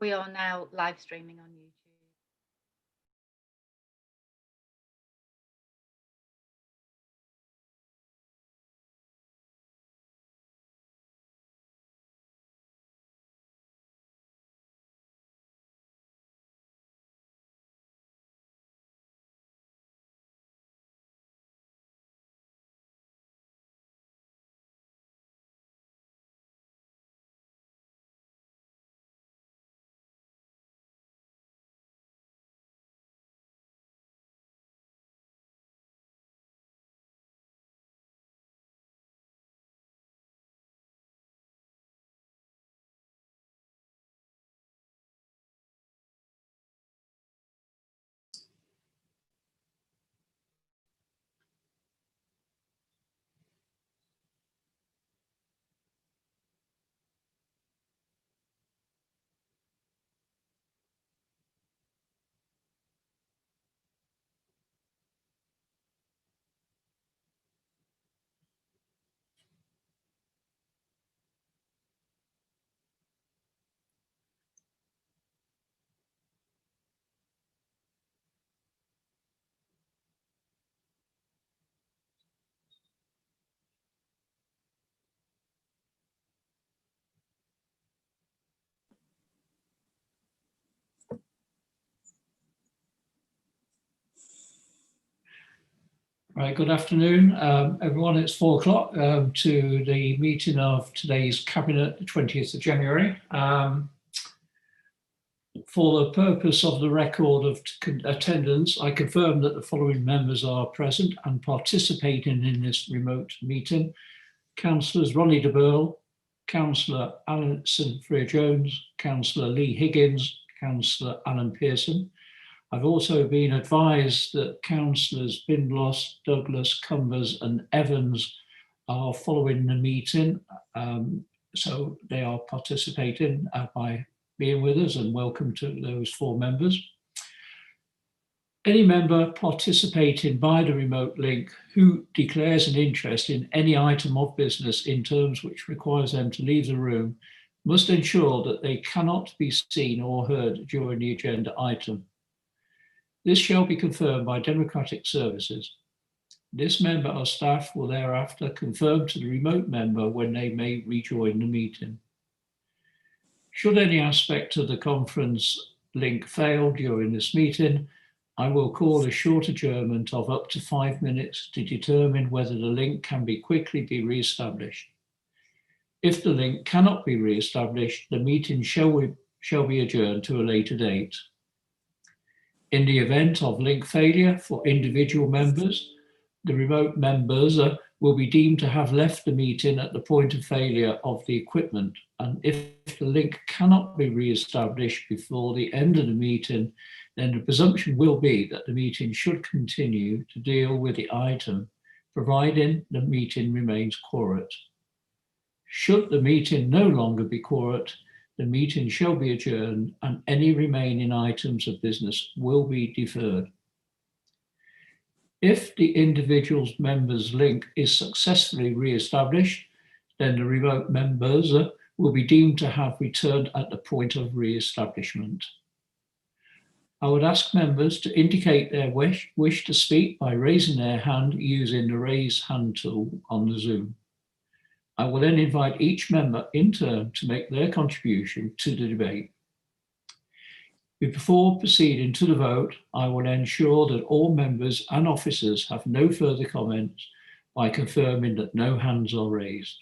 We are now live streaming on YouTube. Right, good afternoon, everyone. It's 4 o'clock to the meeting of today's Cabinet, the 20th of January. For the purpose of the record of attendance, I confirm that the following members are present and participating in this remote meeting. Councillors Ronnie de Burl, Councillor Alison Freer-Jones, Councillor Lee Higgins, Councillor Alan Pearson. I've also been advised that Councillors Bindloss, Douglas, Cumbers and Evans are following the meeting, so they are participating by being with us, and welcome to those 4 members. Any member participating by the remote link who declares an interest in any item of business in terms which requires them to leave the room must ensure that they cannot be seen or heard during the agenda item. This shall be confirmed by Democratic Services. This member of staff will thereafter confirm to the remote member when they may rejoin the meeting. Should any aspect of the conference link fail during this meeting, I will call a short adjournment of up to 5 minutes to determine whether the link can quickly be re-established. If the link cannot be re-established, the meeting shall be adjourned to a later date. In the event of link failure for individual members, the remote members will be deemed to have left the meeting at the point of failure of the equipment. And if the link cannot be re-established before the end of the meeting, then the presumption will be that the meeting should continue to deal with the item, providing the meeting remains quorate. Should the meeting no longer be quorate, the meeting shall be adjourned and any remaining items of business will be deferred. If the individual member's link is successfully re-established, then the remote members will be deemed to have returned at the point of re-establishment. I would ask members to indicate their wish to speak by raising their hand using the raise hand tool on the Zoom. I will then invite each member in turn to make their contribution to the debate. Before proceeding to the vote, I will ensure that all members and officers have no further comments by confirming that no hands are raised.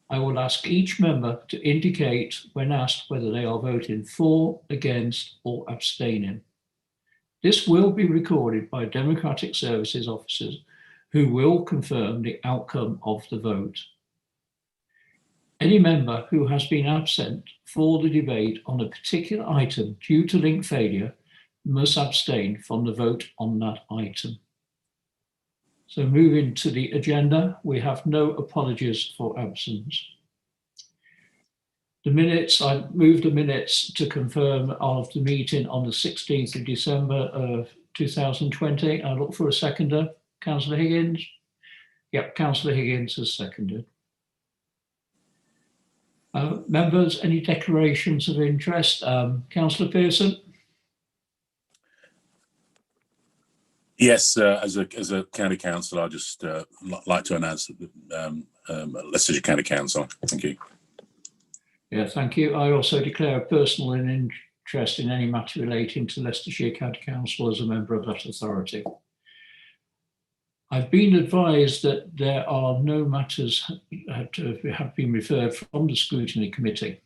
I will ask each member to indicate when asked whether they are voting for, against, or abstaining. This will be recorded by Democratic Services officers who will confirm the outcome of the vote. Any member who has been absent for the debate on a particular item due to link failure must abstain from the vote on that item. So moving to the agenda, we have no apologies for absence. The minutes, I moved the minutes to confirm of the meeting on the 16th of December of 2020. I look for a seconder. Councillor Higgins? Yep, Councillor Higgins has seconded. Members, any declarations of interest? Councillor Pearson? Yes, as a county councillor, I just like to announce that Leicestershire County Council. Thank you. Yeah, thank you. I also declare a personal interest in any matter relating to Leicestershire County Council as a member of that authority. I've been advised that there are no matters have been referred from the scrutiny committee.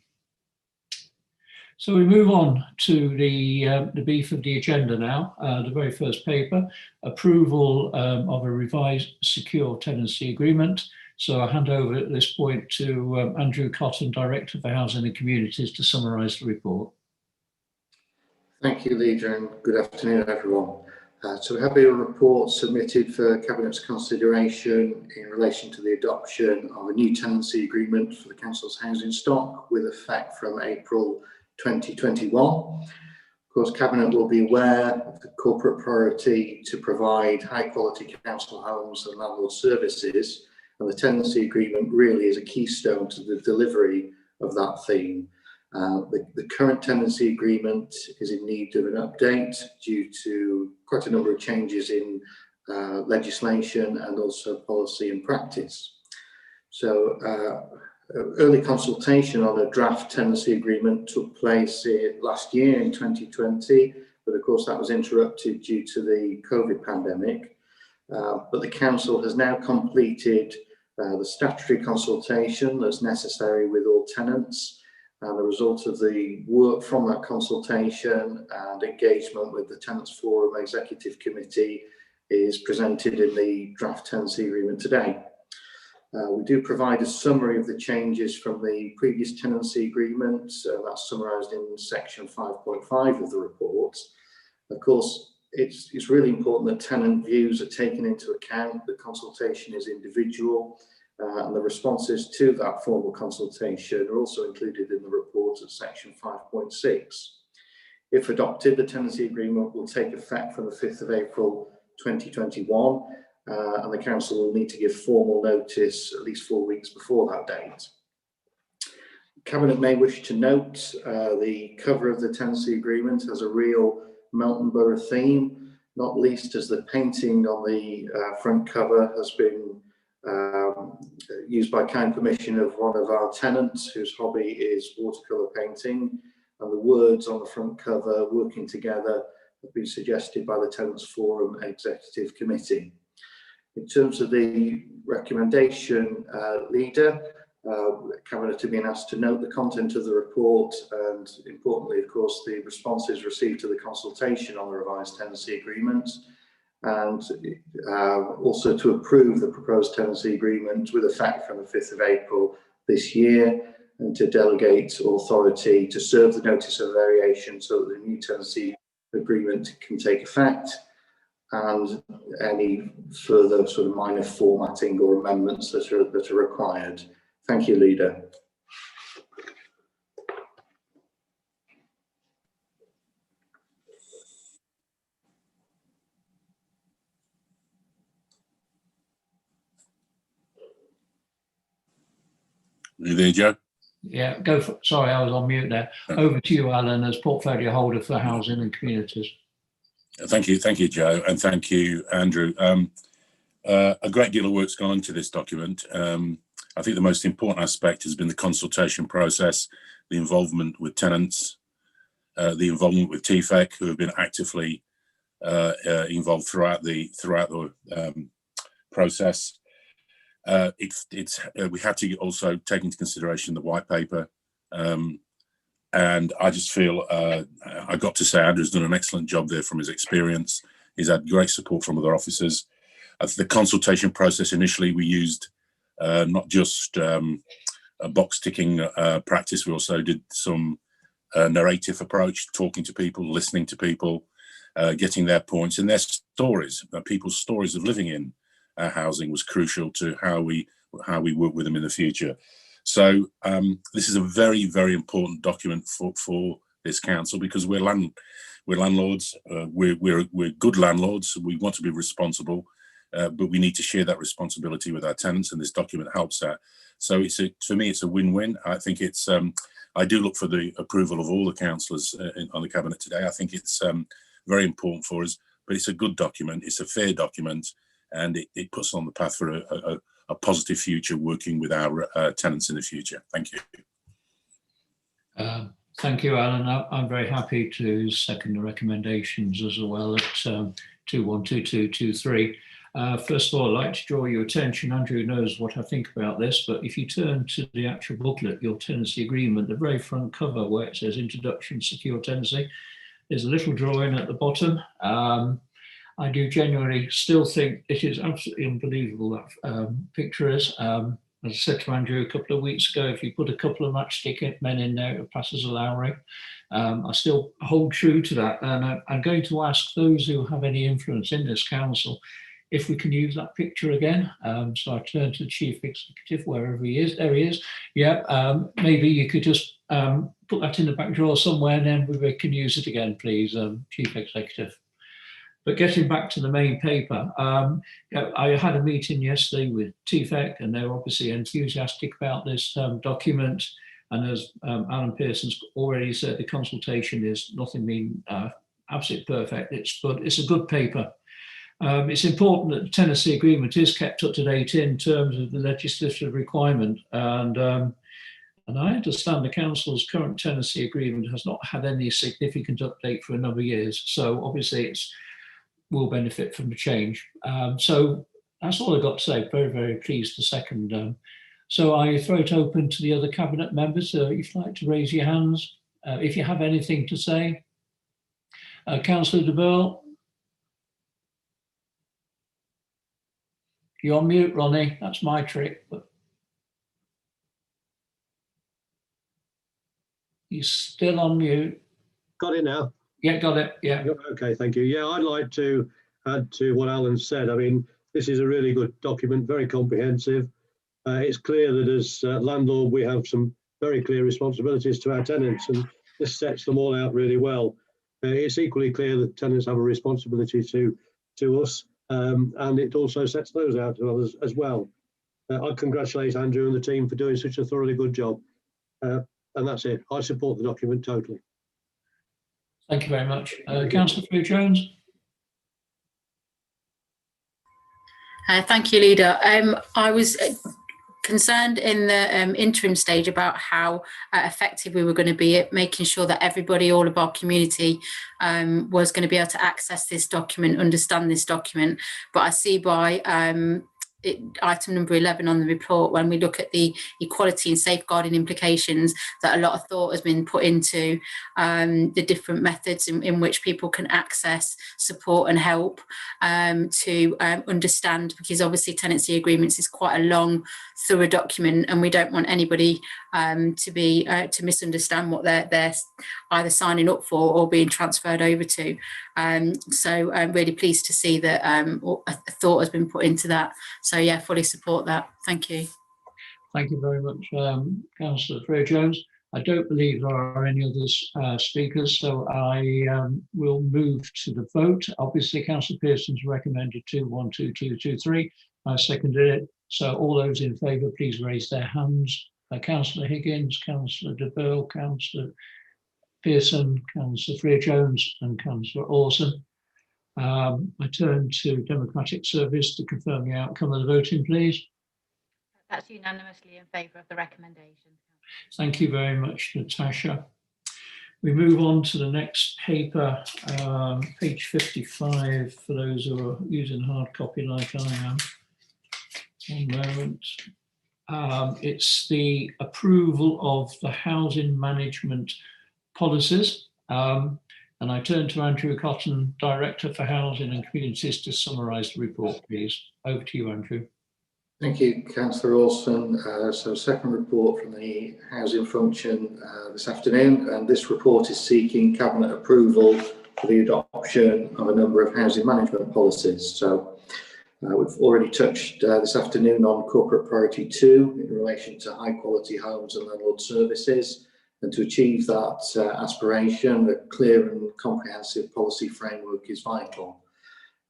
So we move on to the beef of the agenda now. The very first paper, approval of a revised secure tenancy agreement. So I hand over at this point to Andrew Cotton, Director for Housing and Communities, to summarise the report. Thank you, Leader, and good afternoon, everyone. So we have a report submitted for Cabinet's consideration in relation to the adoption of a new tenancy agreement for the Council's housing stock with effect from April 2021. Of course, Cabinet will be aware of the corporate priority to provide high quality council homes and landlord services, and the tenancy agreement really is a keystone to the delivery of that theme. The current tenancy agreement is in need of an update due to quite a number of changes in legislation and also policy and practice. So early consultation on a draft tenancy agreement took place last year in 2020, but of course that was interrupted due to the COVID pandemic. But the Council has now completed the statutory consultation that's necessary with all tenants. And the result of the work from that consultation and engagement with the Tenants Forum Executive Committee is presented in the draft tenancy agreement today. We do provide a summary of the changes from the previous tenancy agreement. That's summarised in section 5.5 of the report. Of course, it's really important that tenant views are taken into account. The consultation is individual. And the responses to that formal consultation are also included in the report at section 5.6. If adopted, the tenancy agreement will take effect from the 5th of April 2021, and the Council will need to give formal notice at least 4 weeks before that date. Cabinet may wish to note the cover of the tenancy agreement has a real Melton Borough theme, not least as the painting on the front cover has been used by kind permission of one of our tenants whose hobby is watercolour painting, and the words on the front cover, working together, have been suggested by the Tenants Forum Executive Committee. In terms of the recommendation, Leader, Cabinet have been asked to note the content of the report and, importantly, of course, the responses received to the consultation on the revised tenancy agreement, and also to approve the proposed tenancy agreement with effect from the 5th of April this year, and to delegate authority to serve the notice of variation so that the new tenancy agreement can take effect, and any further sort of minor formatting or amendments that are required. Thank you, Leader. Are you there, Joe? Yeah, go for, sorry, I was on mute there. Over to you, Alan, as portfolio holder for housing and communities. Thank you, Joe, and thank you, Andrew. A great deal of work's gone into this document. I think the most important aspect has been the consultation process, the involvement with tenants, the involvement with TFEC, who have been actively involved throughout the process. We had to also take into consideration the white paper, and I just feel I got to say Andrew's done an excellent job there from his experience. He's had great support from other officers. The consultation process, initially we used not just a box ticking practice, we also did some narrative approach, talking to people, listening to people, getting their points and their stories. People's stories of living in housing was crucial to how we work with them in the future. So this is a very, very important document for this council, because we're landlords. We're good landlords. We want to be responsible, but we need to share that responsibility with our tenants, and this document helps that. So for me, it's a win-win. I think it's, I do look for the approval of all the councillors on the cabinet today. I think it's very important for us, but it's a good document. It's a fair document, and it puts us on the path for a positive future working with our tenants in the future. Thank you. Thank you, Alan. I'm very happy to second the recommendations as well at 212223. First of all, I'd like to draw your attention. Andrew knows what I think about this, but if you turn to the actual booklet, your tenancy agreement, the very front cover where it says Introduction Secure Tenancy, there's a little drawing at the bottom. I do genuinely still think it is absolutely unbelievable, that picture is. As I said to Andrew a couple of weeks ago, if you put a couple of matchstick men in there, it passes a Lowry. I still hold true to that. And I'm going to ask those who have any influence in this council if we can use that picture again. So I turn to the Chief Executive, wherever he is. There he is. Yeah, maybe you could just put that in the back drawer somewhere, and then we can use it again, please, Chief Executive. But getting back to the main paper, I had a meeting yesterday with TFEC, and they're obviously enthusiastic about this document. And as Alan Pearson's already said, the consultation is nothing being absolutely perfect, but it's a good paper. It's important that the tenancy agreement is kept up to date in terms of the legislative requirement. And I understand the council's current tenancy agreement has not had any significant update for a number of years. So obviously it's will benefit from the change. So that's all I've got to say. Very, very pleased to second. So I throw it open to the other cabinet members. If you'd like to raise your hands, if you have anything to say. Councillor de Burl. You're on mute, Ronnie. That's my trick. But you're still on mute. Got it now. Yeah, got it. Yeah. Okay, thank you. Yeah, I'd like to add to what Alan said. I mean, this is a really good document, very comprehensive. It's clear that as landlord, we have some very clear responsibilities to our tenants, and this sets them all out really well. It's equally clear that tenants have a responsibility to us, and it also sets those out to others as well. I congratulate Andrew and the team for doing such a thoroughly good job. And that's it. I support the document totally. Thank you very much. Councillor Frew-Jones. Thank you, Leader. I was concerned in the interim stage about how effective we were going to be at making sure that everybody, all of our community, was going to be able to access this document, understand this document. But I see by item number 11 on the report, when we look at the equality and safeguarding implications, that a lot of thought has been put into the different methods in which people can access support and help to understand, because obviously tenancy agreements is quite a long, thorough document, and we don't want anybody to misunderstand what they're either signing up for or being transferred over to. So I'm really pleased to see that a thought has been put into that. So yeah, fully support that. Thank you. Thank you very much, Councillor Frew-Jones. I don't believe there are any other speakers, so I will move to the vote. Obviously, Councillor Pearson's recommended 212223. I seconded it. So all those in favour, please raise their hands. Councillor Higgins, Councillor de Burl, Councillor Pearson, Councillor Frew-Jones and Councillor Orson. I turn to Democratic Service to confirm the outcome of the voting, please. That's unanimously in favour of the recommendation. Thank you very much, Natasha. We move on to the next paper, page 55, for those who are using hard copy like I am. One moment. It's the approval of the housing management policies. And I turn to Andrew Cotton, Director for Housing and Communities, to summarise the report, please. Over to you, Andrew. Thank you, Councillor Orson. So second report from the housing function this afternoon, and this report is seeking Cabinet approval for the adoption of a number of housing management policies. So we've already touched this afternoon on Corporate Priority 2 in relation to high quality homes and landlord services. And to achieve that aspiration, a clear and comprehensive policy framework is vital.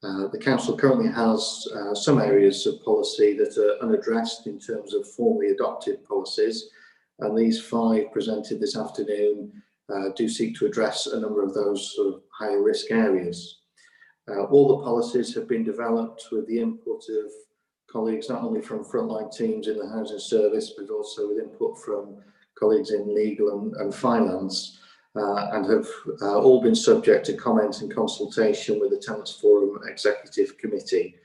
The council currently has some areas of policy that are unaddressed in terms of formally adopted policies, and these 5 presented this afternoon do seek to address a number of those sort of higher risk areas. All the policies have been developed with the input of colleagues not only from frontline teams in the housing service, but also with input from colleagues in legal and finance, and have all been subject to comment and consultation with the Tenants Forum Executive Committee.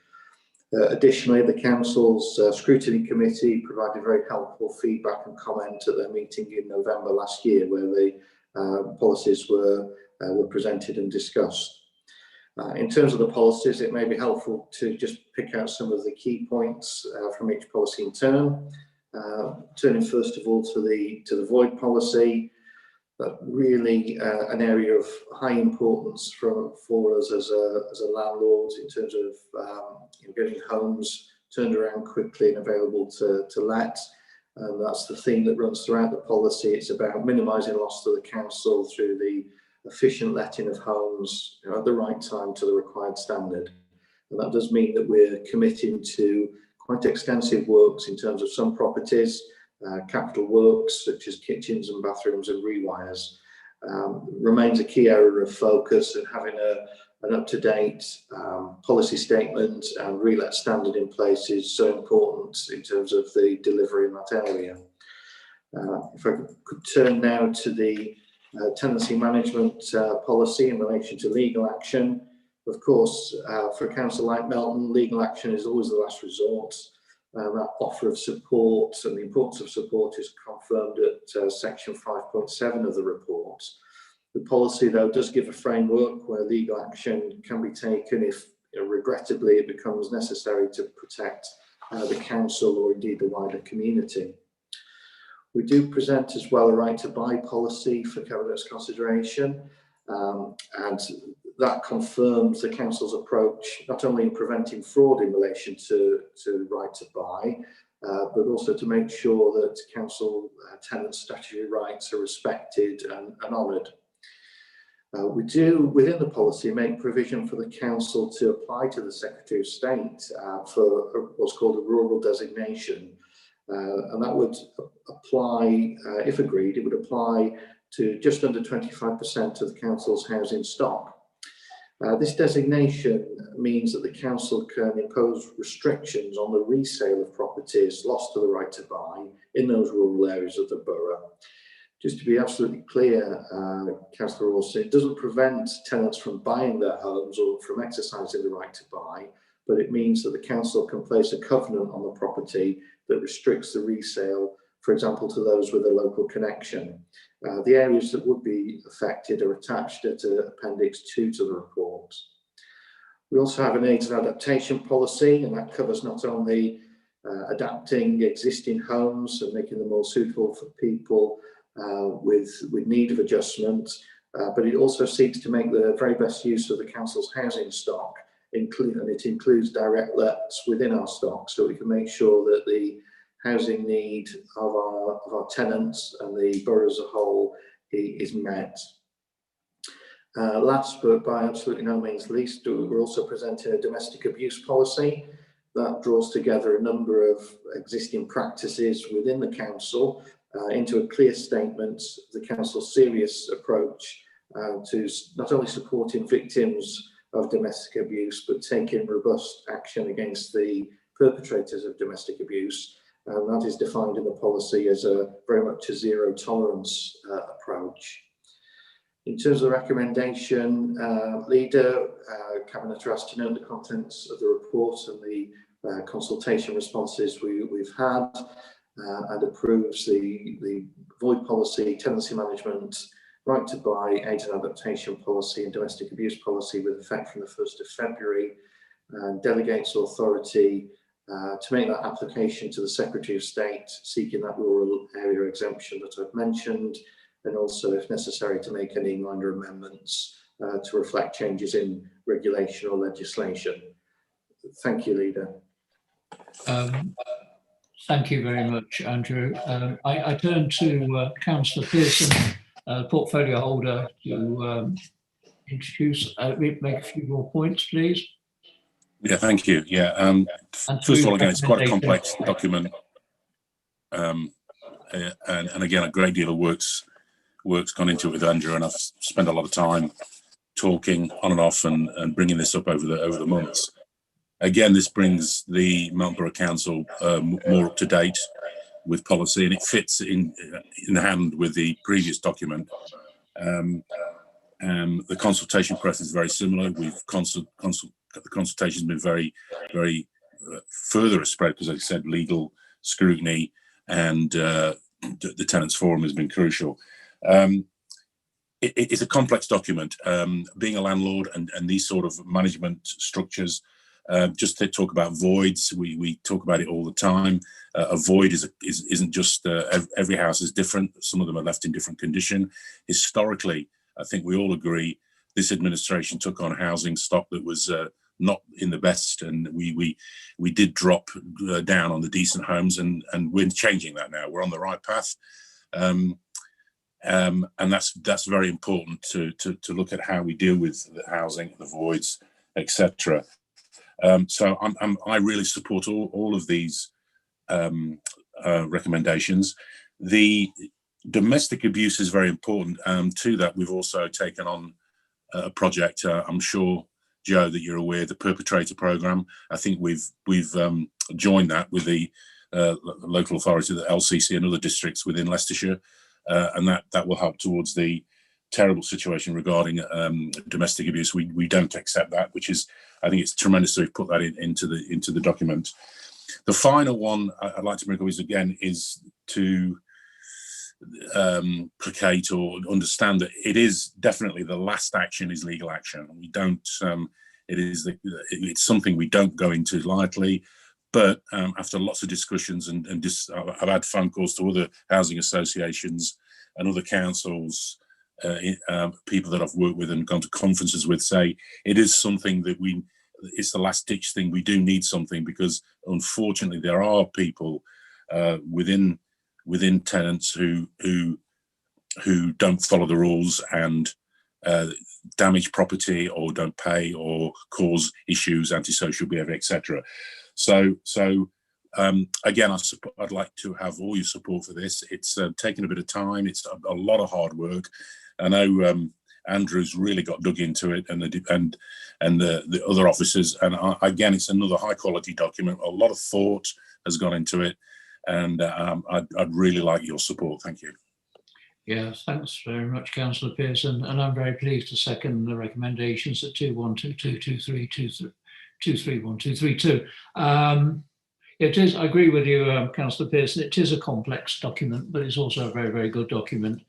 Additionally, the Council's Scrutiny Committee provided very helpful feedback and comment at their meeting in November last year, where the policies were presented and discussed. In terms of the policies, it may be helpful to just pick out some of the key points from each policy in turn. Turning first of all to the void policy, but really an area of high importance for us as a landlord in terms of getting homes turned around quickly and available to let. And that's the theme that runs throughout the policy. It's about minimising loss to the council through the efficient letting of homes at the right time to the required standard. And that does mean that we're committing to quite extensive works in terms of some properties, capital works such as kitchens and bathrooms and rewires. Remains a key area of focus, and having an up-to-date policy statement and relet standard in place is so important in terms of the delivery in that area. If I could turn now to the tenancy management policy in relation to legal action. Of course, for a council like Melton, legal action is always the last resort. That offer of support and the importance of support is confirmed at section 5.7 of the report. The policy, though, does give a framework where legal action can be taken if, regrettably, it becomes necessary to protect the council or indeed the wider community. We do present as well a right to buy policy for Cabinet's consideration, and that confirms the council's approach not only in preventing fraud in relation to right to buy, but also to make sure that council tenants' statutory rights are respected and honoured. We do, within the policy, make provision for the council to apply to the Secretary of State for what's called a rural designation, and that would apply, if agreed, it would apply to just under 25% of the council's housing stock. This designation means that the council can impose restrictions on the resale of properties lost to the right to buy in those rural areas of the borough. Just to be absolutely clear, Councillor Wilson, it doesn't prevent tenants from buying their homes or from exercising the right to buy, but it means that the council can place a covenant on the property that restricts the resale, for example, to those with a local connection. The areas that would be affected are attached at Appendix 2 to the report. We also have an aids and adaptation policy, and that covers not only adapting existing homes and making them more suitable for people with need of adjustment, but it also seeks to make the very best use of the council's housing stock, and it includes direct lets within our stock, so we can make sure that the housing need of our tenants and the borough as a whole is met. Last, but by absolutely no means least, we're also presenting a domestic abuse policy that draws together a number of existing practices within the council into a clear statement of the council's serious approach to not only supporting victims of domestic abuse, but taking robust action against the perpetrators of domestic abuse. And that is defined in the policy as very much a zero tolerance approach. In terms of the recommendation, Leader, Cabinet are asked to note the contents of the report and the consultation responses we've had, and approves the void policy, tenancy management, right to buy, aid and adaptation policy and domestic abuse policy with effect from the 1st of February, and delegates authority to make that application to the Secretary of State seeking that rural area exemption that I've mentioned, and also, if necessary, to make any minor amendments to reflect changes in regulation or legislation. Thank you, Leader. Thank you very much, Andrew. I turn to Councillor Pearson, portfolio holder, to introduce, make a few more points, please. Yeah, thank you. Yeah. First of all, again, it's quite a complex document. And again, a great deal of work's gone into it with Andrew, and I've spent a lot of time talking on and off and bringing this up over the months. Again, this brings the Melton Borough Council more up to date with policy, and it fits in hand with the previous document. The consultation process is very similar. The consultation has been very, very further spread because, as I said, legal scrutiny and the tenants forum has been crucial. It's a complex document. Being a landlord and these sort of management structures, just to talk about voids, we talk about it all the time. A void isn't just every house is different. Some of them are left in different condition. Historically, I think we all agree this administration took on housing stock that was not in the best, and we did drop down on the decent homes, and we're changing that now. We're on the right path. And that's very important to look at how we deal with the housing, the voids, etc. So I really support all of these recommendations. The domestic abuse is very important. To that, we've also taken on a project. I'm sure, Joe, that you're aware, the perpetrator program. I think we've joined that with the local authority, the LCC, and other districts within Leicestershire. And that will help towards the terrible situation regarding domestic abuse. We don't accept that, which is, I think it's tremendous to put that into the document. The final one I'd like to bring up is to placate or understand that it is definitely the last action is legal action. We don't. It's something we don't go into lightly. But after lots of discussions and I've had phone calls to other housing associations and other councils, people that I've worked with and gone to conferences with, say it is something that it's the last ditch thing. We do need something, because unfortunately there are people within tenants who don't follow the rules and damage property or don't pay or cause issues, antisocial behaviour, etc. So again, I'd like to have all your support for this. It's taken a bit of time. It's a lot of hard work. I know Andrew's really got dug into it, and the other officers. And again, it's another high quality document. A lot of thought has gone into it, and I'd really like your support. Thank you. Yes, thanks very much, Councillor Pearson. And I'm very pleased to second the recommendations at 2122, 231232. It is, I agree with you, Councillor Pearson, it is a complex document, but it's also a very, very good document.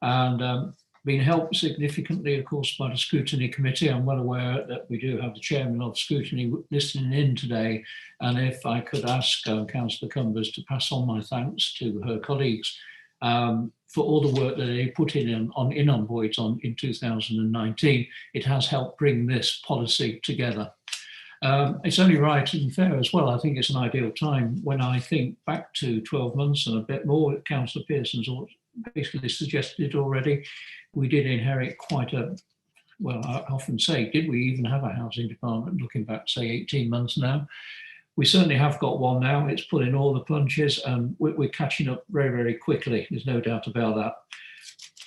And been helped significantly, of course, by the Scrutiny Committee. I'm well aware that we do have the Chairman of Scrutiny listening in today. And if I could ask Councillor Cumbers to pass on my thanks to her colleagues for all the work that they put in voids in 2019, it has helped bring this policy together. It's only right and fair as well. I think it's an ideal time when I think back to 12 months and a bit more. Councillor Pearson's basically suggested already. We did inherit quite a, well, I often say, did we even have a housing department looking back, say, 18 months now? We certainly have got one now. It's pulling all the punches, and we're catching up very, very quickly. There's no doubt about that.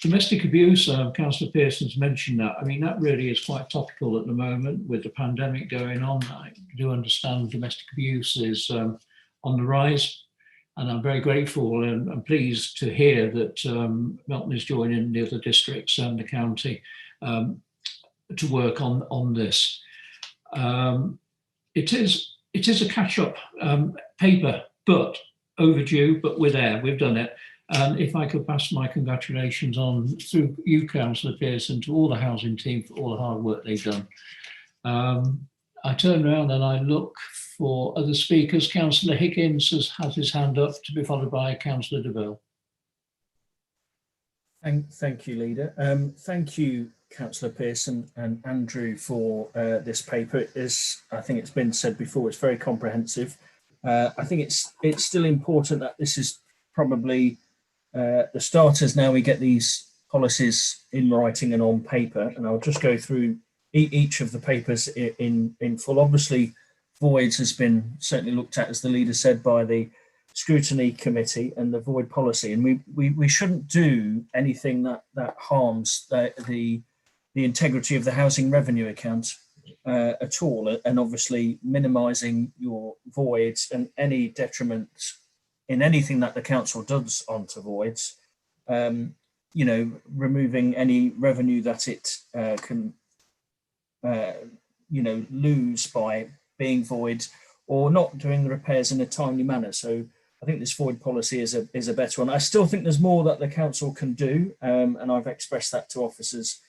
Domestic abuse, Councillor Pearson's mentioned that. I mean, that really is quite topical at the moment with the pandemic going on. I do understand domestic abuse is on the rise, and I'm very grateful and pleased to hear that Melton is joining the other districts and the county to work on this. It is a catch-up paper, but overdue, but we're there, we've done it. And if I could pass my congratulations on through you, Councillor Pearson, to all the housing team for all the hard work they've done. I turn around and I look for other speakers. Councillor Higgins has his hand up, to be followed by Councillor DeVille. Thank you, Leader. Thank you, Councillor Pearson and Andrew, for this paper. I think it's been said before, it's very comprehensive. I think it's still important that this is probably the starters. Now we get these policies in writing and on paper, and I'll just go through each of the papers in full. Obviously, voids has been certainly looked at, as the leader said, by the scrutiny committee and the void policy, and we shouldn't do anything that harms the integrity of the housing revenue account at all, and obviously minimising your voids and any detriment in anything that the council does onto voids, you know, removing any revenue that it can you know, lose by being void or not doing the repairs in a timely manner. So I think this void policy is a better one. I still think there's more that the council can do, and I've expressed that to officers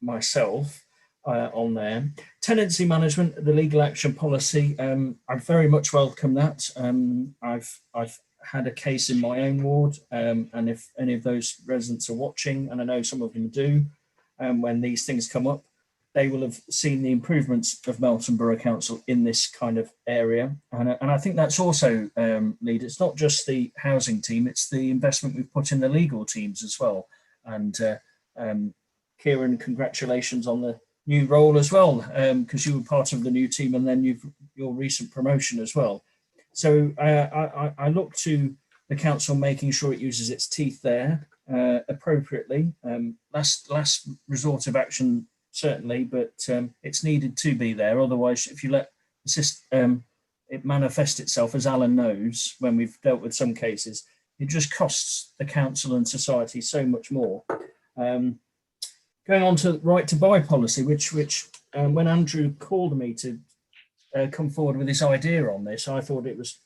myself on there. Tenancy management, the legal action policy, I very much welcome that. I've had a case in my own ward, and if any of those residents are watching, and I know some of them do, when these things come up, they will have seen the improvements of Melton Borough Council in this kind of area. And I think that's also, Lead, it's not just the housing team, it's the investment we've put in the legal teams as well. And Kieran, congratulations on the new role as well, because you were part of the new team and then your recent promotion as well. So I look to the council making sure it uses its teeth there appropriately. Last resort of action, certainly, but it's needed to be there. Otherwise, if you let it manifest itself, as Alan knows, when we've dealt with some cases, it just costs the council and society so much more. Going on to right to buy policy, which when Andrew called me to come forward with this idea on this, I thought it was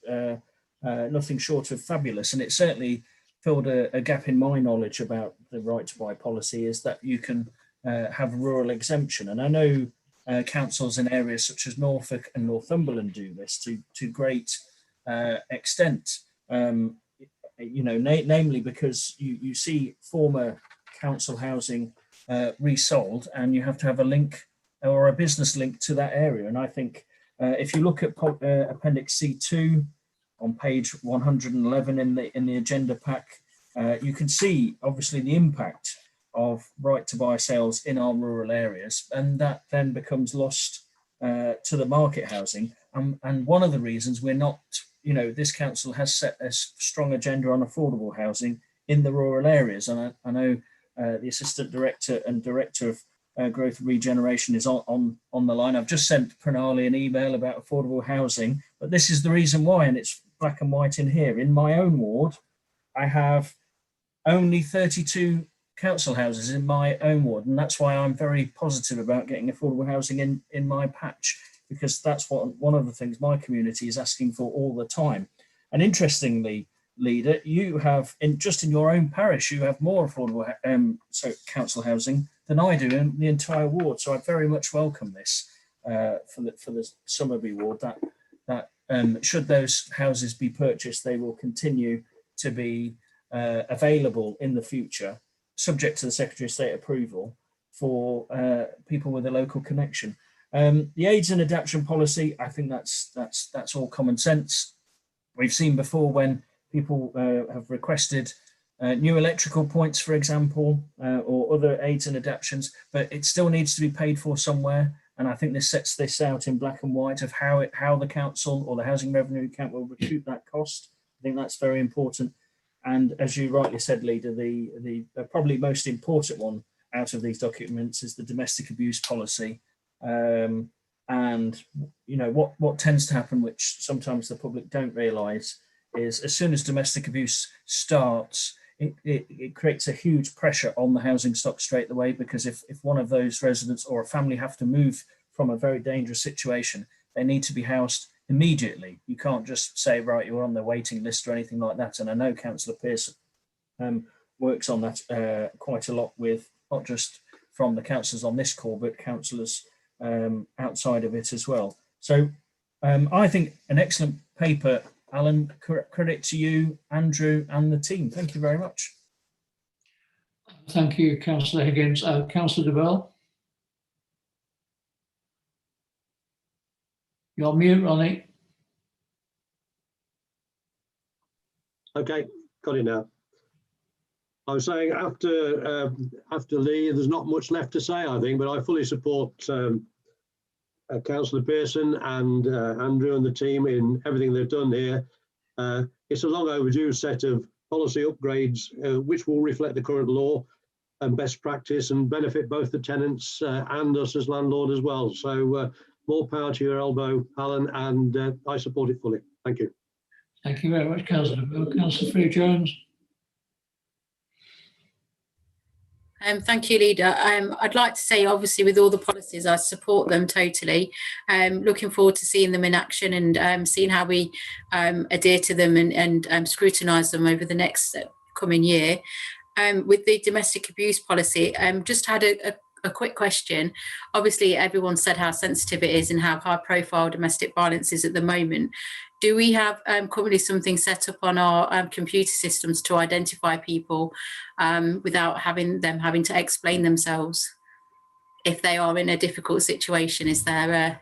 nothing short of fabulous, and it certainly filled a gap in my knowledge about the right to buy policy, is that you can have rural exemption. And I know councils in areas such as Norfolk and Northumberland do this to great extent, you know, namely because you see former council housing resold, and you have to have a link or a business link to that area. And I think if you look at Appendix C2 on page 111 in the agenda pack, you can see obviously the impact of right to buy sales in our rural areas, and that then becomes lost to the market housing. And one of the reasons we're not, you know, this council has set a strong agenda on affordable housing in the rural areas. And I know the Assistant Director and Director of Growth and Regeneration is on the line. I've just sent Pranali an email about affordable housing, but this is the reason why, and it's black and white in here. In my own ward, I have only 32 council houses in my own ward, and that's why I'm very positive about getting affordable housing in my patch, because that's one of the things my community is asking for all the time. And interestingly, Leader, you have in your own parish, you have more affordable council housing than I do in the entire ward. So I very much welcome this for the Somerby ward. That should those houses be purchased, they will continue to be available in the future, subject to the Secretary of State approval for people with a local connection. The aids and adaptation policy, I think that's all common sense. We've seen before when people have requested new electrical points, for example, or other aids and adaptations, but it still needs to be paid for somewhere. And I think this sets this out in black and white of how the council or the housing revenue account will recoup that cost. I think that's very important. And as you rightly said, Leader, the probably most important one out of these documents is the domestic abuse policy. And you know what tends to happen, which sometimes the public don't realise, is as soon as domestic abuse starts, it creates a huge pressure on the housing stock straight away, because if one of those residents or a family have to move from a very dangerous situation, they need to be housed immediately. You can't just say, right, you're on the waiting list or anything like that. And I know Councillor Pearson works on that quite a lot, with not just from the councillors on this call, but councillors outside of it as well. So I think an excellent paper, Alan. Credit to you, Andrew, and the team. Thank you very much. Thank you, Councillor Higgins. Councillor DeBell? You're mute, Ronnie. Okay, got it now. I was saying after Lee, there's not much left to say, I think, but I fully support Councillor Pearson and Andrew and the team in everything they've done here. It's a long overdue set of policy upgrades which will reflect the current law and best practice and benefit both the tenants and us as landlord as well. So more power to your elbow, Alan, and I support it fully. Thank you. Thank you very much, Councillor Bill. Councillor Freer-Jones. Thank you, Leader. I'd like to say, obviously, with all the policies, I support them totally. Looking forward to seeing them in action and seeing how we adhere to them and scrutinise them over the next coming year. With the domestic abuse policy, just had a quick question. Obviously, everyone said how sensitive it is and how high profile domestic violence is at the moment. Do we have currently something set up on our computer systems to identify people without having to explain themselves if they are in a difficult situation? Is there a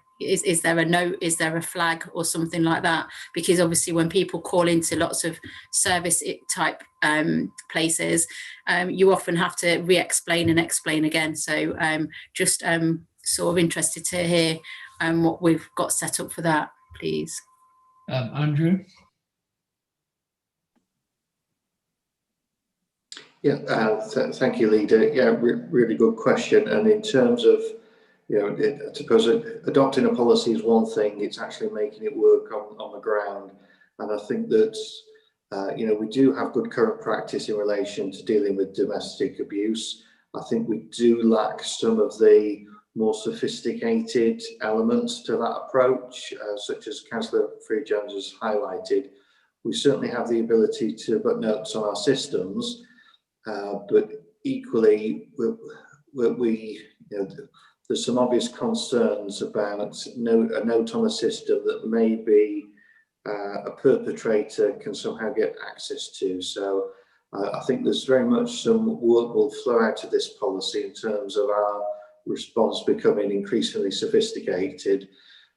note, is there a flag or something like that? Because obviously when people call into lots of service type places, you often have to re-explain and explain again. So just sort of interested to hear what we've got set up for that, please. Andrew. Yeah, thank you, Leader. Yeah, really good question. And in terms of, I suppose adopting a policy is one thing, it's actually making it work on the ground. And I think that, we do have good current practice in relation to dealing with domestic abuse. I think we do lack some of the more sophisticated elements to that approach, such as Councillor Freer-Jones has highlighted. We certainly have the ability to put notes on our systems, but equally, there's some obvious concerns about a note on the system that maybe a perpetrator can somehow get access to. So I think there's very much some work will flow out of this policy in terms of our response becoming increasingly sophisticated.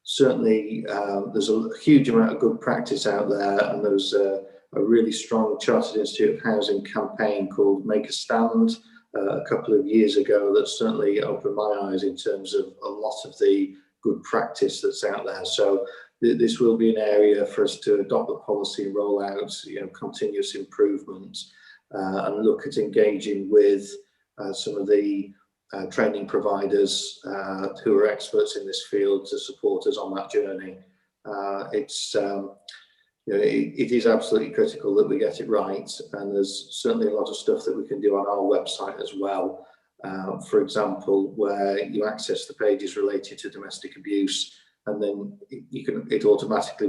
Certainly, there's a huge amount of good practice out there, and there's a really strong Chartered Institute of Housing campaign called Make a Stand a couple of years ago that certainly opened my eyes in terms of a lot of the good practice that's out there. So this will be an area for us to adopt the policy and roll out, continuous improvement and look at engaging with some of the training providers who are experts in this field to support us on that journey. It is absolutely critical that we get it right, and there's certainly a lot of stuff that we can do on our website as well. For example, where you access the pages related to domestic abuse, and then it automatically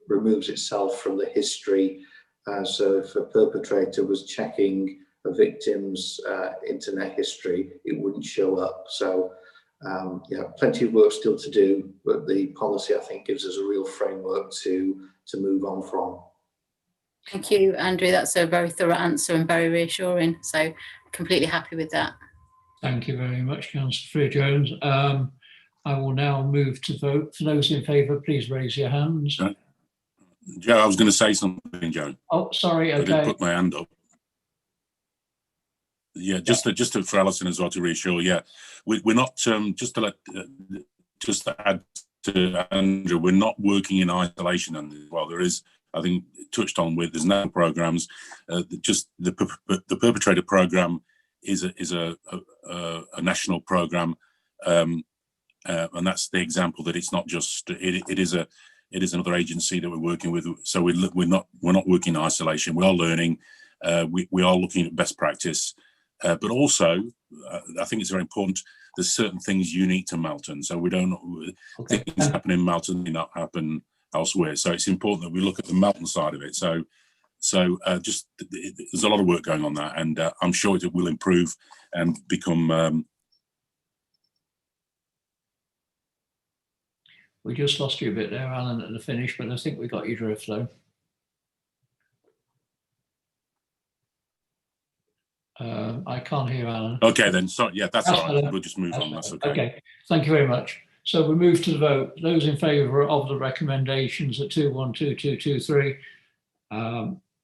removes itself from the history. So if a perpetrator was checking a victim's internet history, it wouldn't show up. So plenty of work still to do, but the policy, I think, gives us a real framework to move on from. Thank you, Andrew. That's a very thorough answer and very reassuring. So completely happy with that. Thank you very much, Councillor Freer-Jones. I will now move to vote. For those in favour, please raise your hands. Joe, I was going to say something, Joe. Oh, sorry. Okay. I didn't put my hand up. Yeah, just for Alison as well to reassure. Yeah, we're not just to add to Andrew. We're not working in isolation, and well, there is. I think touched on with there's no programs. Just the perpetrator program is a national program, and that's the example that it's not just it is another agency that we're working with. So we're not working in isolation. We are learning. We are looking at best practice. But also, I think it's very important. There's certain things unique to Melton, so we don't. Okay. Things happen in Melton may not happen elsewhere. So it's important that we look at the Melton side of it. So there's a lot of work going on that, and I'm sure it will improve and become. We just lost you a bit there, Alan, at the finish, but I think we got you drift though. I can't hear Alan. Okay, then. Sorry. Yeah, that's all right. We'll just move on. That's okay. Okay. Thank you very much. So we move to the vote. Those in favour of the recommendations at 212223,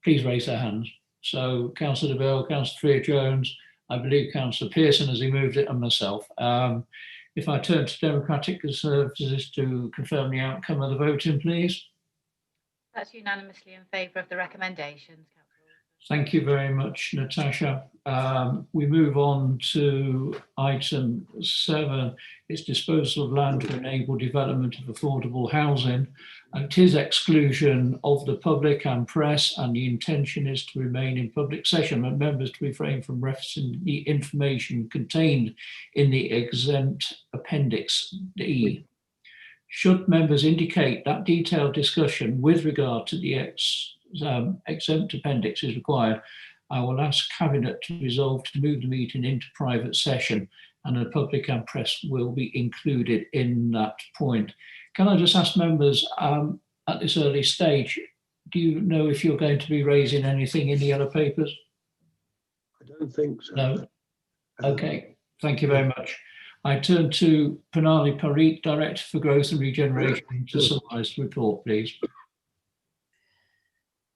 please raise their hands. So Councillor Bill, Councillor Freer-Jones, I believe Councillor Pearson as he moved it, and myself. If I turn to Democratic Conservatives to confirm the outcome of the voting, please. That's unanimously in favour of the recommendations, Councillor. Thank you very much, Natasha. We move on to item 7. It's disposal of land to enable development of affordable housing, and it is exclusion of the public and press, and the intention is to remain in public session and members to refrain from referencing the information contained in the exempt appendix D. Should members indicate that detailed discussion with regard to the exempt appendix is required, I will ask Cabinet to resolve to move the meeting into private session, and the public and press will be included in that point. Can I just ask members at this early stage, do you know if you're going to be raising anything in the yellow papers? I don't think so. No? Okay, thank you very much. I turn to Pranali Parikh, Director for Growth and Regeneration, to summarise the report, please.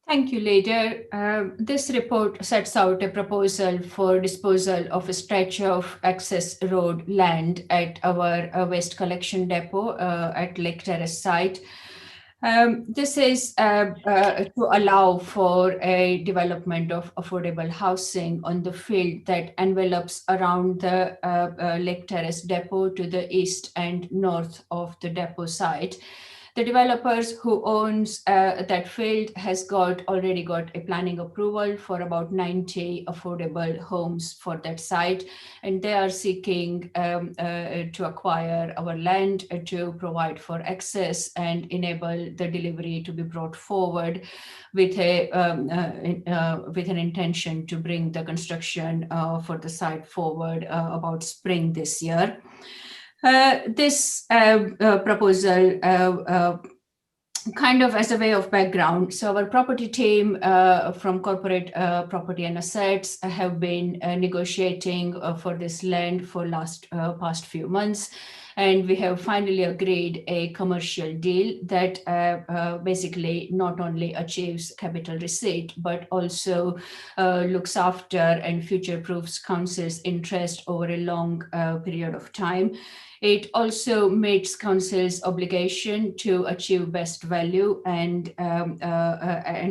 Thank you, Leader. This report sets out a proposal for disposal of a stretch of access road land at our waste collection depot at Lake Terrace site. This is to allow for a development of affordable housing on the field that envelops around the Lake Terrace depot to the east and north of the depot site. The developers who owns that field has already got a planning approval for about 90 affordable homes for that site, and they are seeking to acquire our land to provide for access and enable the delivery to be brought forward with an intention to bring the construction for the site forward about spring this year. This proposal, kind of as a way of background, so our property team from Corporate Property and Assets have been negotiating for this land for past few months, and we have finally agreed a commercial deal that basically not only achieves capital receipt, but also looks after and future-proofs council's interest over a long period of time. It also meets council's obligation to achieve best value and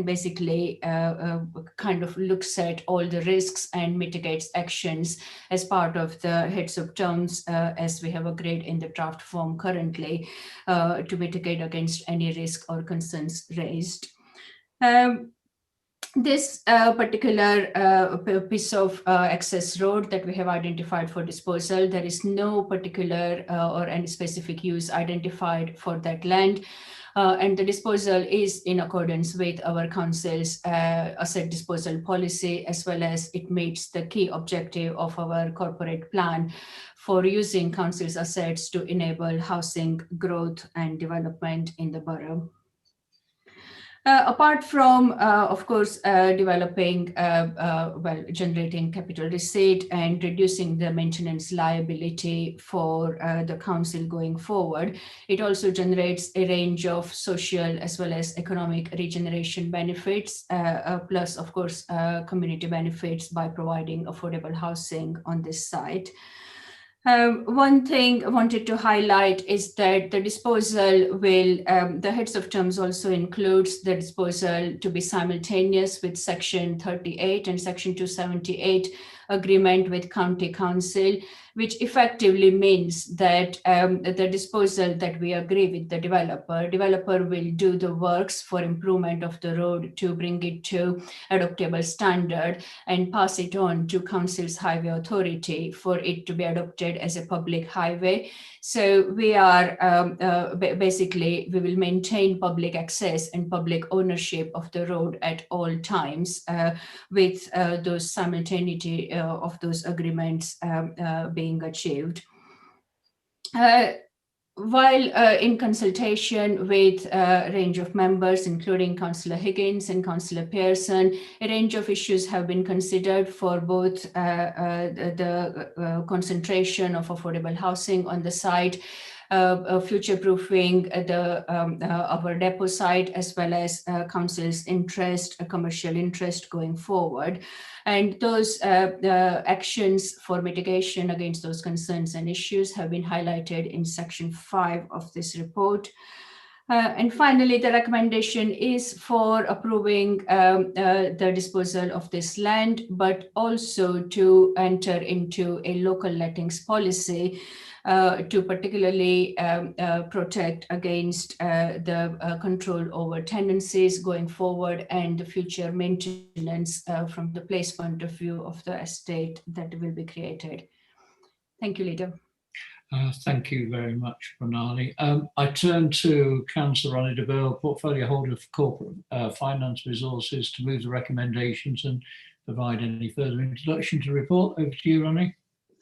basically kind of looks at all the risks and mitigates actions as part of the heads of terms as we have agreed in the draft form currently to mitigate against any risk or concerns raised. This particular piece of access road that we have identified for disposal, there is no particular or any specific use identified for that land. And the disposal is in accordance with our council's asset disposal policy, as well as it meets the key objective of our corporate plan for using council's assets to enable housing growth and development in the borough. Apart from, of course, developing, generating capital receipt and reducing the maintenance liability for the council going forward, it also generates a range of social as well as economic regeneration benefits, plus, of course, community benefits by providing affordable housing on this site. One thing I wanted to highlight is that the disposal will, the heads of terms also includes the disposal to be simultaneous with Section 38 and Section 278 agreement with County Council, which effectively means that the disposal that we agree with the developer will do the works for improvement of the road to bring it to adoptable standard and pass it on to Council's Highway Authority for it to be adopted as a public highway. So we are basically, we will maintain public access and public ownership of the road at all times with those simultaneity of those agreements being achieved. While in consultation with a range of members, including Councillor Higgins and Councillor Pearson, a range of issues have been considered for both the concentration of affordable housing on the site, future-proofing our depot site, as well as council's interest, commercial interest going forward. And those actions for mitigation against those concerns and issues have been highlighted in section 5 of this report. And finally, the recommendation is for approving the disposal of this land, but also to enter into a local lettings policy to particularly protect against the control over tenancies going forward and the future maintenance from the place point of view of the estate that will be created. Thank you, Leader. Thank you very much, Pranali. I turn to Councillor Ronnie de Burgh, Portfolio Holder for Corporate Finance Resources, to move the recommendations and provide any further introduction to the report. Over to you, Ronnie.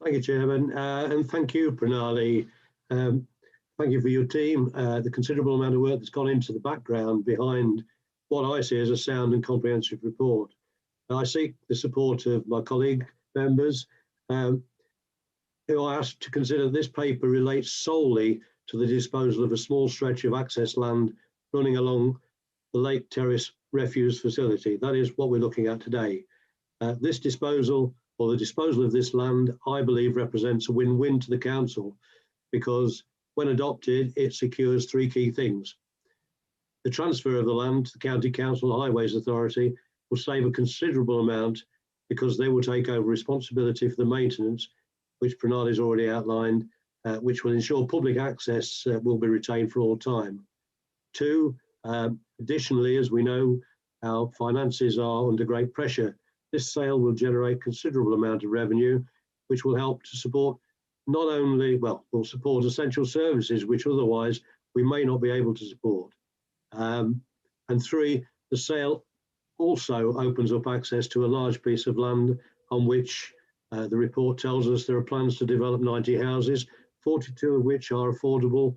Thank you, Chairman, and thank you, Pranali. Thank you for your team, the considerable amount of work that's gone into the background behind what I see as a sound and comprehensive report. I seek the support of my colleague members, who I asked to consider this paper relates solely to the disposal of a small stretch of access land running along the Lake Terrace refuse facility. That is what we're looking at today. This disposal, or the disposal of this land, I believe represents a win-win to the council, because when adopted, it secures 3 key things. The transfer of the land to the County Council Highways Authority will save a considerable amount, because they will take over responsibility for the maintenance, which Pranali's already outlined, which will ensure public access will be retained for all time. 2, additionally, as we know, our finances are under great pressure. This sale will generate considerable amount of revenue, which will help to support not only, well, will support essential services, which otherwise we may not be able to support. And 3, the sale also opens up access to a large piece of land on which the report tells us there are plans to develop 90 houses, 42 of which are affordable.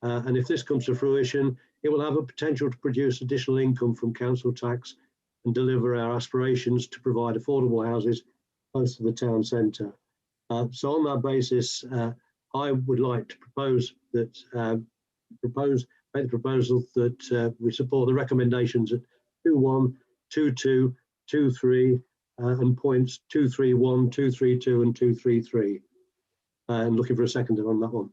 And if this comes to fruition, it will have a potential to produce additional income from council tax and deliver our aspirations to provide affordable houses close to the town centre. So on that basis, I would like to propose that make the proposal that we support the recommendations at 2.1, 2.2, 2.3 and points 2.3.1, 2.3.2 and 2.3.3. And looking for a second on that one.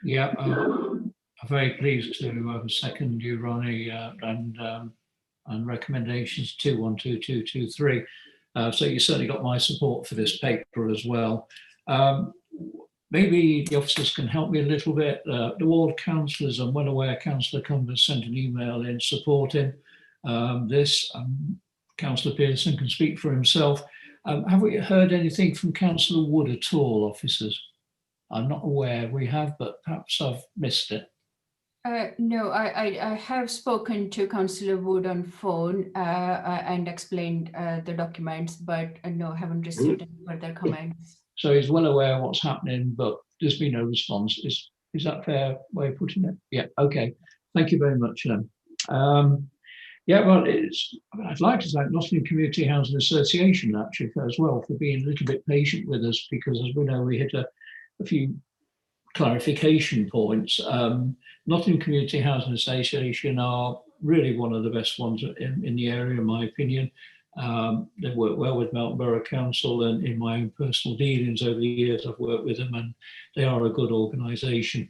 Yeah, I'm very pleased to second you, Ronnie, and recommendations 2.1, 2.2, 2.3. So you certainly got my support for this paper as well. Maybe the officers can help me a little bit. The ward councillors, I'm well aware Councillor Cumber sent an email in supporting this. Councillor Pearson can speak for himself. Have we heard anything from Councillor Wood at all, officers? I'm not aware we have, but perhaps I've missed it. No, I have spoken to Councillor Wood on phone and explained the documents, but no, haven't received any further comments. So he's well aware of what's happening, but there's been no response. Is that a fair way of putting it? Yeah, okay. Thank you very much. Yeah, well, I'd like to thank Nottingham Community Housing Association actually as well for being a little bit patient with us, because as we know, we hit a few clarification points. Nottingham Community Housing Association are really one of the best ones in the area, in my opinion. They work well with Melton Borough Council, and in my own personal dealings over the years, I've worked with them, and they are a good organisation.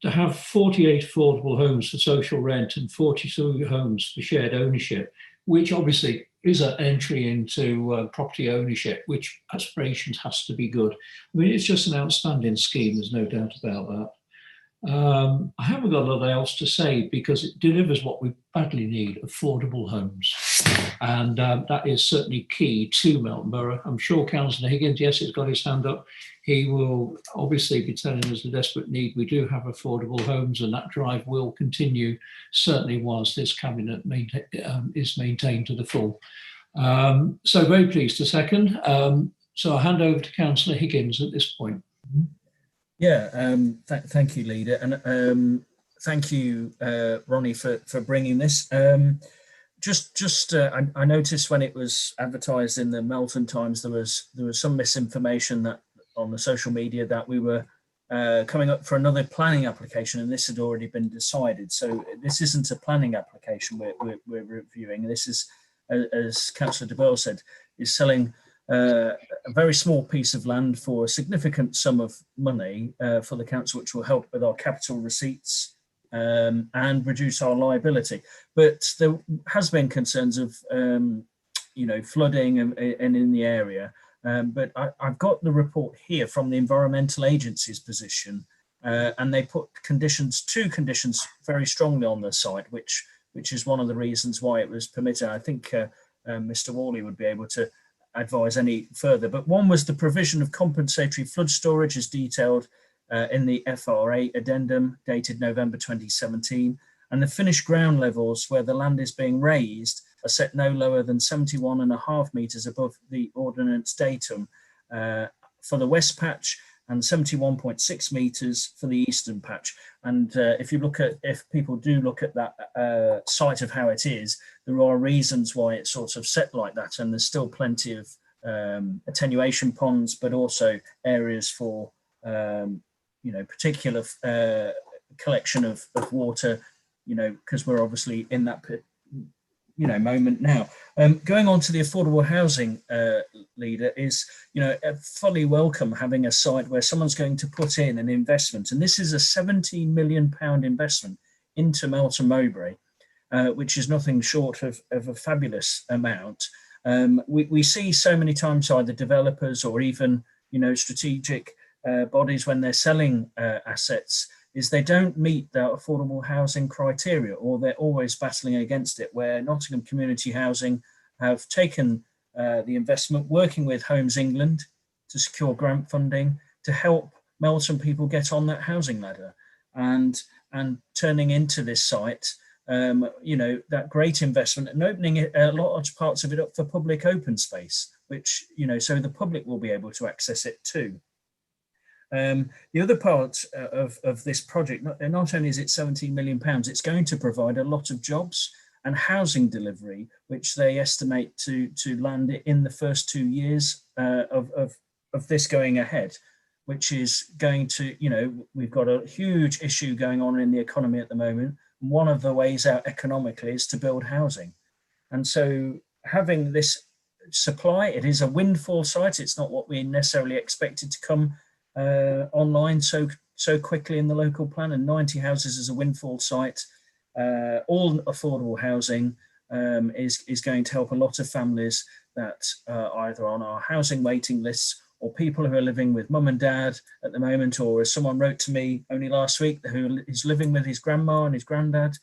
To have 48 affordable homes for social rent and 42 homes for shared ownership, which obviously is an entry into property ownership, which aspirations has to be good. I mean, it's just an outstanding scheme, there's no doubt about that. I haven't got a lot else to say because it delivers what we badly need, affordable homes. And that is certainly key to Melton Borough. I'm sure Councillor Higgins, yes, he's got his hand up. He will obviously be telling us the desperate need. We do have affordable homes, and that drive will continue, certainly whilst this cabinet is maintained to the full. So very pleased to second. So I'll hand over to Councillor Higgins at this point. Yeah, thank you, Leader, and thank you, Ronnie, for bringing this. I noticed when it was advertised in the Melton Times, there was some misinformation that on the social media that we were coming up for another planning application, and this had already been decided. So this isn't a planning application we're reviewing. This is, as Councillor de Boer said, is selling a very small piece of land for a significant sum of money for the council, which will help with our capital receipts and reduce our liability. But there has been concerns of flooding and in the area. But I've got the report here from the Environmental Agency's position, and they put two conditions very strongly on the site, which is one of the reasons why it was permitted. I think Mr. Worley would be able to advise any further. But one was the provision of compensatory flood storage as detailed in the FRA addendum dated November 2017, and the finished ground levels where the land is being raised are set no lower than 71.5 metres above the ordinance datum for the west patch and 71.6 metres for the eastern patch. And if people do look at that site of how it is, there are reasons why it's sort of set like that, and there's still plenty of attenuation ponds, but also areas for particular collection of water, because we're obviously in that moment now. Going on to the affordable housing leader is, fully welcome having a site where someone's going to put in an investment, and this is a £17 million investment into Melton Mowbray, which is nothing short of a fabulous amount. We see so many times either developers or even strategic bodies, when they're selling assets, is they don't meet the affordable housing criteria, or they're always battling against it, where Nottingham Community Housing have taken the investment, working with Homes England to secure grant funding to help Melton people get on that housing ladder, and turning into this site, that great investment, and opening large parts of it up for public open space, which, so the public will be able to access it too. The other part of this project, not only is it £17 million, it's going to provide a lot of jobs and housing delivery, which they estimate to land in the first 2 years of this going ahead, which is going to, we've got a huge issue going on in the economy at the moment. One of the ways out economically is to build housing. And so having this supply, it is a windfall site. It's not what we necessarily expected to come online so quickly in the local plan, and 90 houses is a windfall site. All affordable housing is going to help a lot of families that are either on our housing waiting lists, or people who are living with mum and dad at the moment, or as someone wrote to me only last week, who is living with his grandma and his granddad.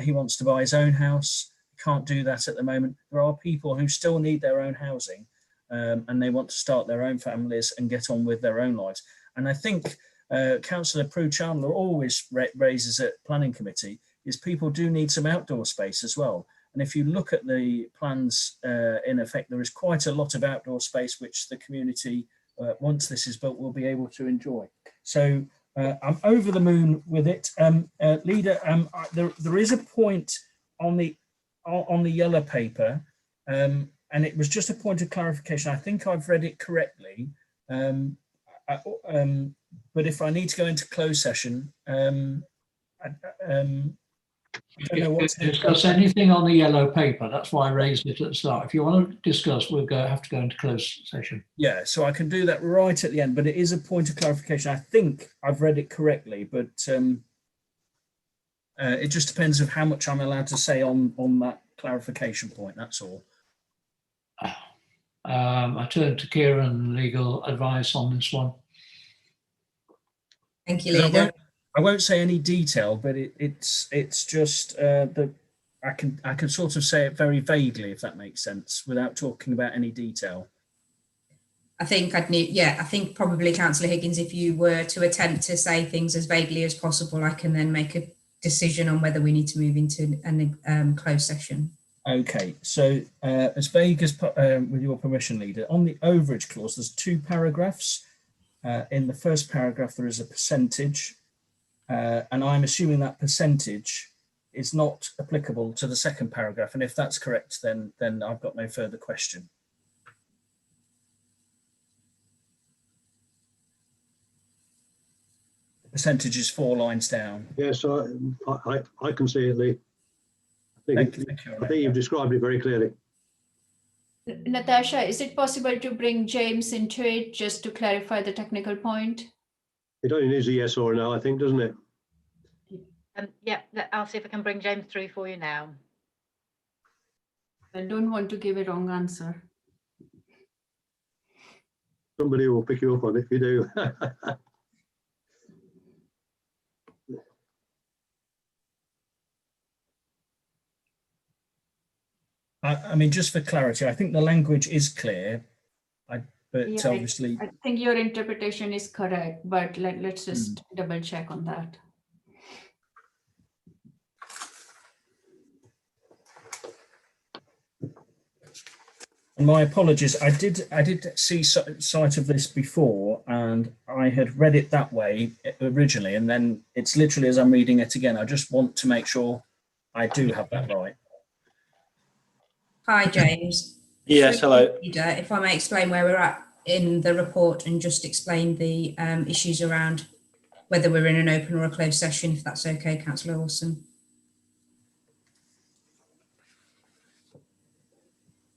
He wants to buy his own house, can't do that at the moment. There are people who still need their own housing, and they want to start their own families and get on with their own lives. And I think Councillor Prue-Chandler always raises at Planning Committee is people do need some outdoor space as well. And if you look at the plans, in effect, there is quite a lot of outdoor space which the community, once this is built, will be able to enjoy. So I'm over the moon with it. Leader, there is a point on the yellow paper, and it was just a point of clarification. I think I've read it correctly, but if I need to go into closed session, I don't know what to discuss anything on the yellow paper. That's why I raised it at the start. If you want to discuss, we'll have to go into closed session. Yeah, so I can do that right at the end, but it is a point of clarification. I think I've read it correctly, but it just depends on how much I'm allowed to say on that clarification point. That's all. I turn to Kieran, legal advice on this one. Thank you, Leader. I won't say any detail, but it's just that I can sort of say it very vaguely, if that makes sense, without talking about any detail. I think I think probably Councillor Higgins, if you were to attempt to say things as vaguely as possible, I can then make a decision on whether we need to move into a closed session. Okay, so as vague as, with your permission, Leader, on the overage clause, there's 2 paragraphs. In the first paragraph, there is a percentage, and I'm assuming that percentage is not applicable to the second paragraph. And if that's correct, then I've got no further question. Percentage is 4 lines down. Yeah, so I can see it, Lee. I think you've described it very clearly. Natasha, is it possible to bring James into it just to clarify the technical point? It only needs a yes or a no, I think, doesn't it? Yeah, I'll see if I can bring James through for you now. I don't want to give a wrong answer. Somebody will pick you up on it if you do. I mean, just for clarity, I think the language is clear, but Yeah, obviously, I think your interpretation is correct, but let's just double check on that. and my apologies. I did see sight of this before, and I had read it that way originally, and then it's literally as I'm reading it again. I just want to make sure I do have that right. Hi, James. Yes, hello. Leader, if I may explain where we're at in the report and just explain the issues around whether we're in an open or a closed session, if that's okay, Councillor Wilson.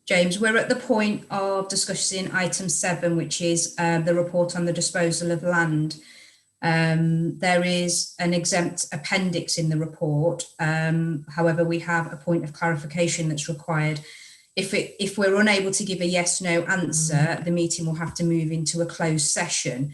James, we're at the point of discussing item 7, which is the report on the disposal of land. There is an exempt appendix in the report. However, we have a point of clarification that's required. If we're unable to give a yes/no answer, the meeting will have to move into a closed session.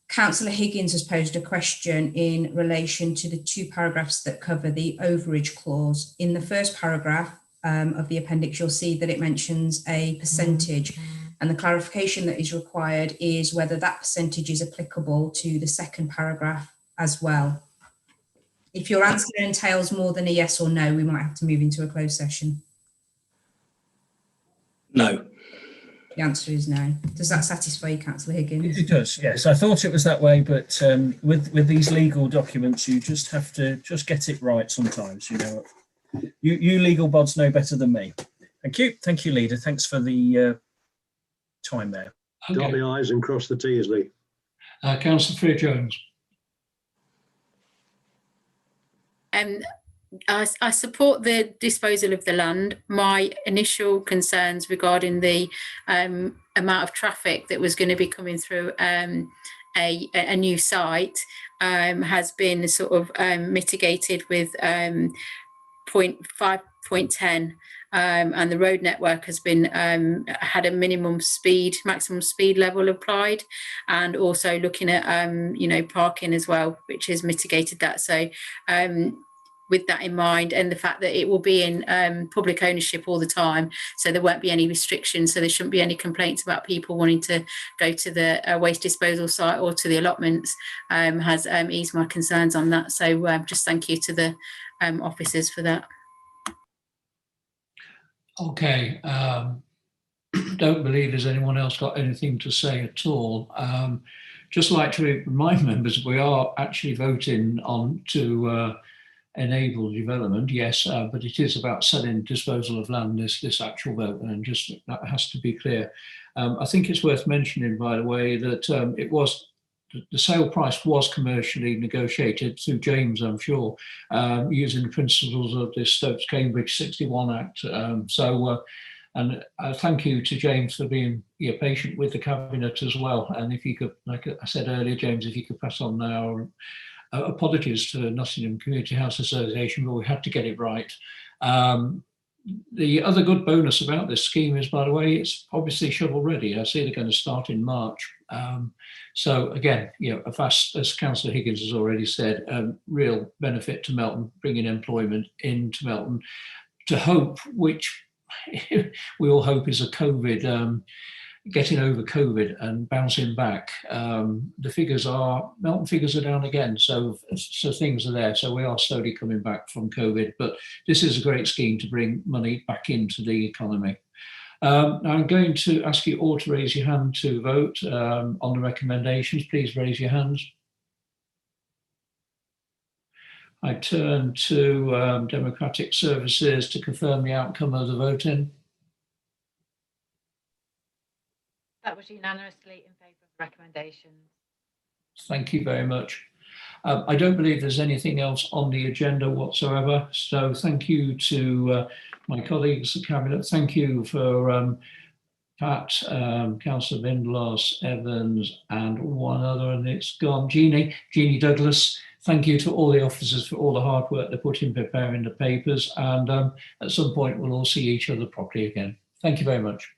Councillor Higgins has posed a question in relation to the 2 paragraphs that cover the overage clause. In the first paragraph of the appendix, you'll see that it mentions a percentage, and the clarification that is required is whether that percentage is applicable to the second paragraph as well. If your answer entails more than a yes or no, we might have to move into a closed session. No. The answer is no. Does that satisfy you, Councillor Higgins? It does, yes. I thought it was that way, but with these legal documents, you just have to get it right sometimes. You know, you legal bods know better than me. Thank you, Leader. Thanks for the time there. Okay. Dot the I's and cross the T's, Lee. Councillor Freer-Jones. I support the disposal of the land. My initial concerns regarding the amount of traffic that was going to be coming through a new site has been sort of mitigated with 0.5, 0.10. And the road network has been had a maximum speed level applied, and also looking at parking as well, which has mitigated that. So with that in mind, and the fact that it will be in public ownership all the time, so there won't be any restrictions, so there shouldn't be any complaints about people wanting to go to the waste disposal site or to the allotments, has eased my concerns on that. So just thank you to the officers for that. Okay, don't believe there's anyone else got anything to say at all. Just like to remind members, we are actually voting on to enable development, yes, but it is about selling disposal of land, this actual vote, and just that has to be clear. I think it's worth mentioning, by the way, that the sale price was commercially negotiated through James, I'm sure, using the principles of the Stokes-Cambridge 61 Act. And thank you to James for being patient with the Cabinet as well. And if you could, like I said earlier, James, if you could pass on our apologies to Nottingham Community House Association, but we had to get it right. The other good bonus about this scheme is, by the way, it's obviously shovel ready. I see they're going to start in March. So again, as Councillor Higgins has already said, real benefit to Melton, bringing employment into Melton, to hope, which we all hope is a COVID, getting over COVID and bouncing back. The figures Melton figures are down again, so things are there. So we are slowly coming back from COVID, but this is a great scheme to bring money back into the economy. Now I'm going to ask you all to raise your hand to vote on the recommendations. Please raise your hands. I turn to Democratic Services to confirm the outcome of the voting. That was unanimously in favour of the recommendations. Thank you very much. I don't believe there's anything else on the agenda whatsoever. So thank you to my colleagues, the Cabinet. Thank you for Pat, Councillor Vindlas, Evans, and one other, and it's gone, Jeannie Douglas. Thank you to all the officers for all the hard work they put in preparing the papers. And at some point, we'll all see each other properly again. Thank you very much.